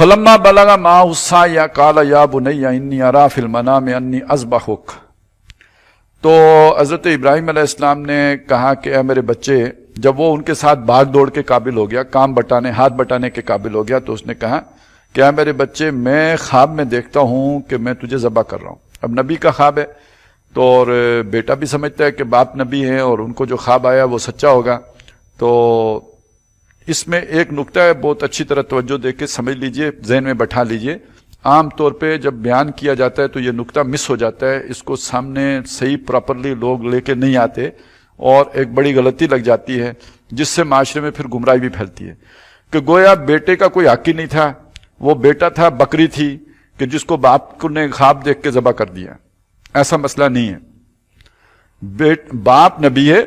فلما بلغ معه السعي قال یا بنی انی ارى فی المنام انی اذبحک. تو حضرت ابراہیم علیہ السلام نے کہا کہ اے میرے بچے، جب وہ ان کے ساتھ بھاگ دوڑ کے قابل ہو گیا، کام بٹانے ہاتھ بٹانے کے قابل ہو گیا، تو اس نے کہا کہ اے میرے بچے، میں خواب میں دیکھتا ہوں کہ میں تجھے ذبح کر رہا ہوں. اب نبی کا خواب ہے تو اور بیٹا بھی سمجھتا ہے کہ باپ نبی ہیں اور ان کو جو خواب آیا وہ سچا ہوگا. تو اس میں ایک نکتہ ہے، بہت اچھی طرح توجہ دے کے سمجھ لیجئے، ذہن میں بٹھا لیجئے. عام طور پہ جب بیان کیا جاتا ہے تو یہ نکتہ مس ہو جاتا ہے، اس کو سامنے صحیح پراپرلی لوگ لے کے نہیں آتے اور ایک بڑی غلطی لگ جاتی ہے جس سے معاشرے میں پھر گمراہی بھی پھیلتی ہے کہ گویا بیٹے کا کوئی حق ہی نہیں تھا، وہ بیٹا تھا، بکری تھی کہ جس کو باپ نے خواب دیکھ کے ذبح کر دیا. ایسا مسئلہ نہیں ہے. باپ نبی ہے،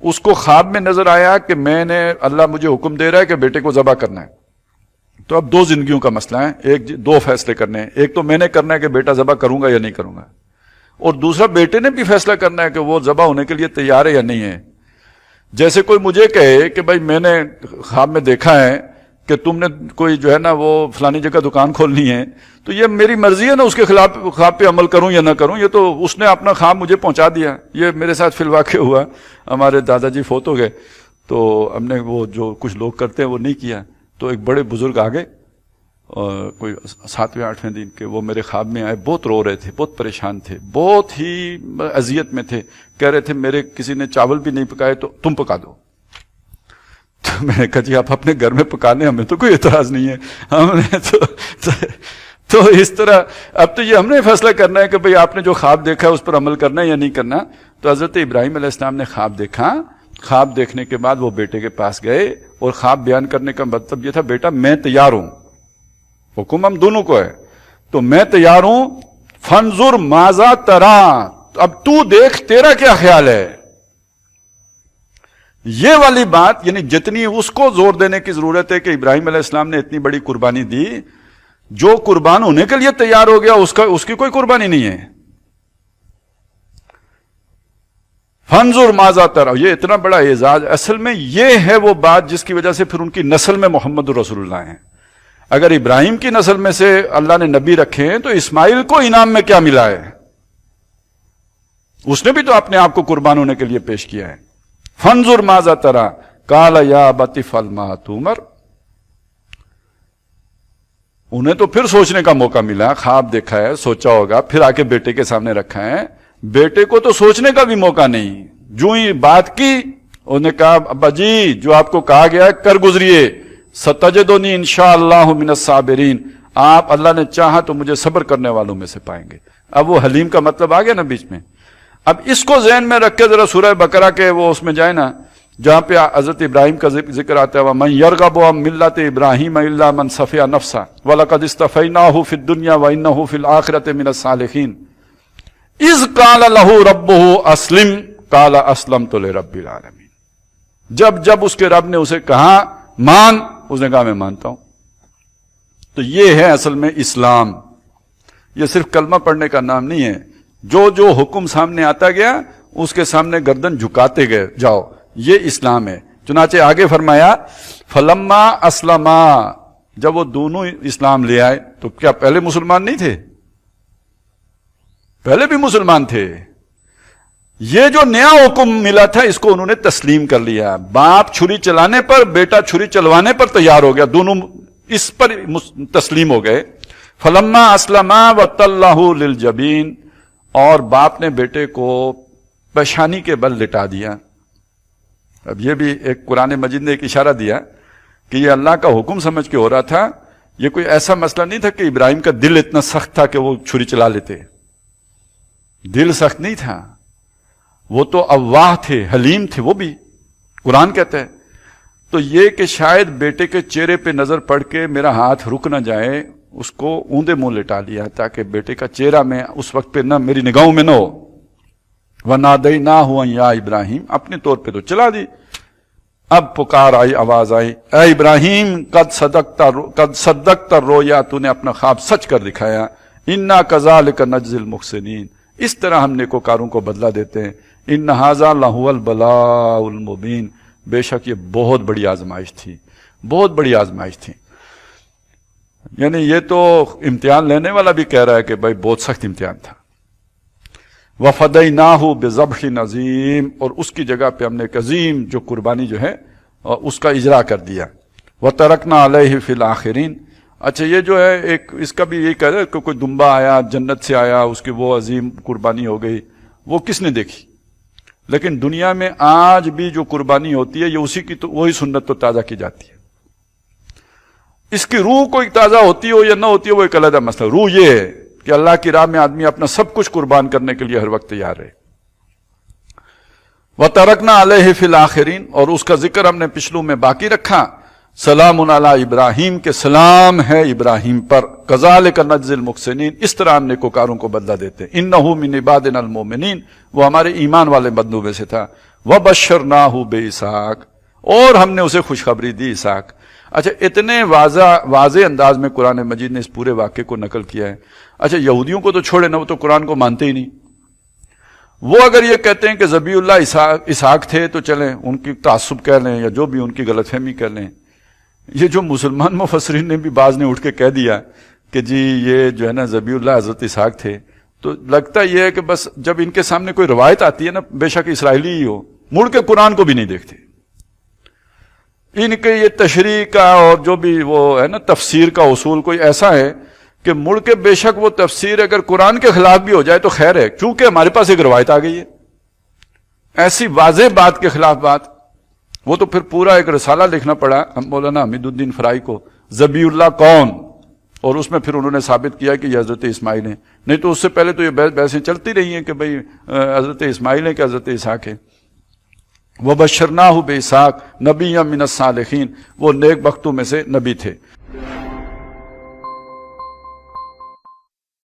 اس کو خواب میں نظر آیا کہ میں نے، اللہ مجھے حکم دے رہا ہے کہ بیٹے کو ذبح کرنا ہے. تو اب دو زندگیوں کا مسئلہ ہے، دو فیصلے کرنے ہیں. ایک تو میں نے کرنا ہے کہ بیٹا ذبح کروں گا یا نہیں کروں گا، اور دوسرا بیٹے نے بھی فیصلہ کرنا ہے کہ وہ ذبح ہونے کے لیے تیار ہے یا نہیں ہے. جیسے کوئی مجھے کہے کہ بھائی میں نے خواب میں دیکھا ہے کہ تم نے کوئی جو ہے نا وہ فلانی جگہ دکان کھولنی ہے، تو یہ میری مرضی ہے نا اس کے خلاف خواب پہ عمل کروں یا نہ کروں. یہ تو اس نے اپنا خواب مجھے پہنچا دیا. یہ میرے ساتھ فی الواقع ہوا. ہمارے دادا جی فوت ہو گئے تو ہم نے وہ جو کچھ لوگ کرتے ہیں وہ نہیں کیا. تو ایک بڑے بزرگ آ گئے، کوئی 7ویں 8ویں دن کے، وہ میرے خواب میں آئے، بہت رو رہے تھے، بہت پریشان تھے، بہت ہی اذیت میں تھے. کہہ رہے تھے میرے کسی نے چاول بھی نہیں پکائے تو تم پکا دو. تو میں نے کہا جی آپ اپنے گھر میں پکا لیں، ہمیں تو کوئی اعتراض نہیں ہے. ہم نے تو اس طرح اب تو یہ ہم نے فیصلہ کرنا ہے کہ بھئی آپ نے جو خواب دیکھا ہے اس پر عمل کرنا ہے یا نہیں کرنا. تو حضرت ابراہیم علیہ السلام نے خواب دیکھا. خواب دیکھنے کے بعد وہ بیٹے کے پاس گئے اور خواب بیان کرنے کا مطلب یہ تھا بیٹا میں تیار ہوں، حکم ہم دونوں کو ہے، تو میں تیار ہوں. فانظر ماذا ترى، اب تو دیکھ تیرا کیا خیال ہے. یہ والی بات یعنی جتنی اس کو زور دینے کی ضرورت ہے کہ ابراہیم علیہ السلام نے اتنی بڑی قربانی دی، جو قربان ہونے کے لیے تیار ہو گیا اس کی کوئی قربانی نہیں ہے. فانظر ماذا ترى، یہ اتنا بڑا اعزاز. اصل میں یہ ہے وہ بات جس کی وجہ سے پھر ان کی نسل میں محمد رسول اللہ ہیں. اگر ابراہیم کی نسل میں سے اللہ نے نبی رکھے ہیں تو اسماعیل کو انعام میں کیا ملا ہے؟ اس نے بھی تو اپنے آپ کو قربان ہونے کے لیے پیش کیا ہے. فانظر ماذا ترى قال یا ابت افعل ما تؤمر. انہیں تو پھر سوچنے کا موقع ملا، خواب دیکھا ہے، سوچا ہوگا، پھر آ کے بیٹے کے سامنے رکھا ہے. بیٹے کو تو سوچنے کا بھی موقع نہیں. جو ہی بات کی انہوں نے کہا ابا جی جو آپ کو کہا گیا ہے کر گزریے، ستجدنی انشاءاللہ من الصابرین، آپ اللہ نے چاہا تو مجھے صبر کرنے والوں میں سے پائیں گے. اب وہ حلیم کا مطلب آ گیا نا بیچ میں. اب اس کو ذہن میں رکھ کے ذرا سورہ بقرہ کے وہ اس میں جائے نا جہاں پہ حضرت ابراہیم کا ذکر آتا ہے وَمَن يَرْغَبُ عَن مِلَّةِ إِبْرَاهِيمَ إِلَّا مَن سَفِهَ نَفْسَهُ وَلَقَدِ اصْطَفَيْنَاهُ فِي الدُّنْيَا وَإِنَّهُ فِي الْآخِرَةِ مِنَ الصَّالِحِينَ إِذْ قَالَ لَهُ رَبُّهُ أَسْلِمْ قَالَ أَسْلَمْتُ لِرَبِّ الْعَالَمِينَ. جب اس کے رب نے اسے کہا مان، اس نے کہا میں مانتا ہوں. تو یہ ہے اصل میں اسلام. یہ صرف کلمہ پڑھنے کا نام نہیں ہے. جو حکم سامنے آتا گیا اس کے سامنے گردن جھکاتے گئے جاؤ، یہ اسلام ہے. چنانچہ آگے فرمایا فلما اسلما، جب وہ دونوں اسلام لے آئے تو کیا پہلے مسلمان نہیں تھے؟ پہلے بھی مسلمان تھے. یہ جو نیا حکم ملا تھا اس کو انہوں نے تسلیم کر لیا. باپ چھری چلانے پر، بیٹا چھری چلوانے پر تیار ہو گیا، دونوں اس پر تسلیم ہو گئے. فلما اسلما وتلہ للجبین، اور باپ نے بیٹے کو پیشانی کے بل لٹا دیا. اب یہ بھی ایک قرآن مجید نے ایک اشارہ دیا کہ یہ اللہ کا حکم سمجھ کے ہو رہا تھا. یہ کوئی ایسا مسئلہ نہیں تھا کہ ابراہیم کا دل اتنا سخت تھا کہ وہ چھری چلا لیتے. دل سخت نہیں تھا، وہ تو اواہ تھے، حلیم تھے. وہ بھی قرآن کہتا ہے. تو یہ کہ شاید بیٹے کے چہرے پہ نظر پڑ کے میرا ہاتھ رک نہ جائے، اس کو اوندے منہ لٹا لیا تاکہ بیٹے کا چہرہ میں اس وقت پہ نہ میری نگاہوں میں نہ ہو. وَنَادَيْنَاهُ يَا ابراہیم، اپنے طور پہ تو چلا دی. اب پکار آئی، آواز آئی، اے ابراہیم قد صدقت الرؤیا، تو نے اپنا خواب سچ کر دکھایا. اِنَّا كَذَلِكَ نَجْزِي الْمُحْسِنِينَ، اس طرح ہم نیکوکاروں کو بدلہ دیتے ہیں. اِنَّ هَذَا لَهُوَ الْبَلَاءُ الْمُبِينُ، بے شک یہ بہت بڑی آزمائش تھی، بہت بڑی آزمائش تھی. یعنی یہ تو امتحان لینے والا بھی کہہ رہا ہے کہ بھائی بہت سخت امتحان تھا. وَفَدَيْنَاهُ بِذَبْحٍ عَظِيمٍ، اور اس کی جگہ پہ ہم نے ایک عظیم جو قربانی جو ہے اس کا اجرا کر دیا. وَتَرَكْنَا عَلَيْهِ فِي الْآخِرِينَ. اچھا یہ جو ہے ایک اس کا بھی یہی کہہ رہا ہے کہ کوئی دمبا آیا جنت سے آیا، اس کی وہ عظیم قربانی ہو گئی، وہ کس نے دیکھی؟ لیکن دنیا میں آج بھی جو قربانی ہوتی ہے یہ اسی کی تو وہی سنت تو تازہ کی جاتی ہے. اس کی روح کوئی تازہ ہوتی ہو یا نہ ہوتی ہو وہ ایک علیحدہ مسئلہ. روح یہ ہے کہ اللہ کی راہ میں آدمی اپنا سب کچھ قربان کرنے کے لیے ہر وقت تیار ہے. وَتَرَكْنَا عَلَيْهِ فِي الْآخِرِينَ، اور اس کا ذکر ہم نے پچھلوں میں باقی رکھا. سلام علی ابراہیم، کے سلام ہے ابراہیم پر. کذالک نجزی المحسنین، اس طرح ہم نیکوکاروں کو بدلہ دیتے ہیں. انہ من عبادنا المؤمنین، وہ ہمارے ایمان والے بندوں میں سے تھا. وبشرناہ باسحاق، اور ہم نے اسے خوشخبری دی اسحاق. اچھا اتنے واضح انداز میں قرآن مجید نے اس پورے واقعے کو نقل کیا ہے. اچھا یہودیوں کو تو چھوڑے نا، وہ تو قرآن کو مانتے ہی نہیں. وہ اگر یہ کہتے ہیں کہ ذبیح اللہ اسحاق تھے تو چلیں ان کی تعصب کہہ لیں یا جو بھی ان کی غلط فہمی کر لیں. یہ جو مسلمان مفسرین نے بھی بعض نے اٹھ کے کہہ دیا کہ جی یہ جو ہے نا ذبیح اللہ حضرت اسحاق تھے، تو لگتا یہ ہے کہ بس جب ان کے سامنے کوئی روایت آتی ہے نا، بے شک اسرائیلی ہی ہو، مڑ کے قرآن کو بھی نہیں دیکھتے. ان کے یہ تشریح کا اور جو بھی وہ ہے نا تفسیر کا اصول کوئی ایسا ہے کہ مڑ کے بے شک وہ تفسیر اگر قرآن کے خلاف بھی ہو جائے تو خیر ہے، چونکہ ہمارے پاس ایک روایت آ گئی ہے ایسی واضح بات کے خلاف بات. وہ تو پھر پورا ایک رسالہ لکھنا پڑا مولانا حمید الدین فرائی کو، ذبیح اللہ کون، اور اس میں پھر انہوں نے ثابت کیا کہ یہ حضرت اسماعیل ہیں. نہیں تو اس سے پہلے تو یہ بحثیں چلتی رہی ہیں کہ بھئی حضرت اسماعیل ہیں کہ حضرت اسحاق ہیں. وَبَشَّرْنَاهُ بِإِسْحَاقَ نَبِيًّا مِنَ الصَّالِحِينَ، وہ نیک بختوں میں سے نبی تھے.